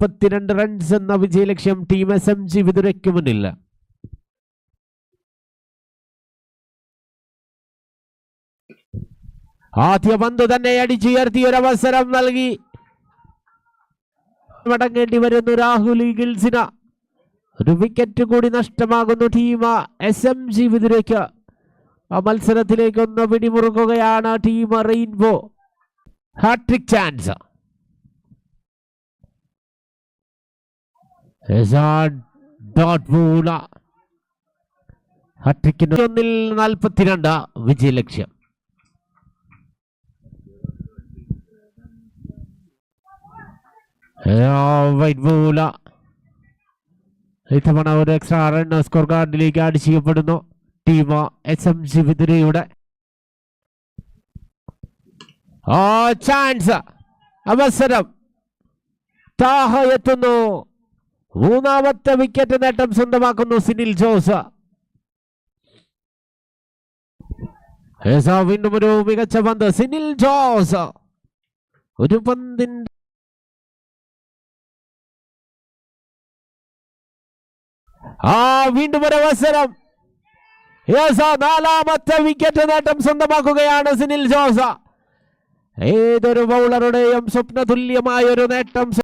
32 runs എന്ന വിജയലക്ഷ്യം team SMG വിതുരയ്ക്ക് മുന്നിൽ. ആദ്യ പന്ത് തന്നെ അടിച്ചുയർത്തിയൊരവസരം നൽകി മടങ്ങേണ്ടി വരുന്നു രാഹുൽ ഈഗിൾസിന്. ഒരു വിക്കറ്റ് കൂടി നഷ്ടമാകുന്നു ടീം SMG വിതുരയ്ക്ക്. ആ മത്സരത്തിലേക്ക് ഒന്ന് പിടിമുറുക്കുകയാണ് ടീം റെയിൻബോ. Hat trick chance. ഹാട്രിക്കിന് 42 വിജയലക്ഷ്യം. ഇത്തവണ ഒരു എക്സ്ട്രാ റൺ സ്കോർ കാർഡിലേക്ക് ആഡ് ചെയ്യപ്പെടുന്നു ടീം SMG വിതുരയുടെ. ചാൻസ്, അവസരം. താഹ എത്തുന്നു. മൂന്നാമത്തെ വിക്കറ്റ് നേട്ടം സ്വന്തമാക്കുന്നു സിനിൽ ജോസ്. വീണ്ടും ഒരു മികച്ച പന്ത് സിനിൽ ജോസ്. ഒരു പന്തിന്റെ വീണ്ടും ഒരു അവസരം. നാലാമത്തെ വിക്കറ്റ് നേട്ടം സ്വന്തമാക്കുകയാണ് സിനിൽ ജോസ്. ഏതൊരു ബൗളറുടെയും സ്വപ്നതുല്യമായ ഒരു നേട്ടം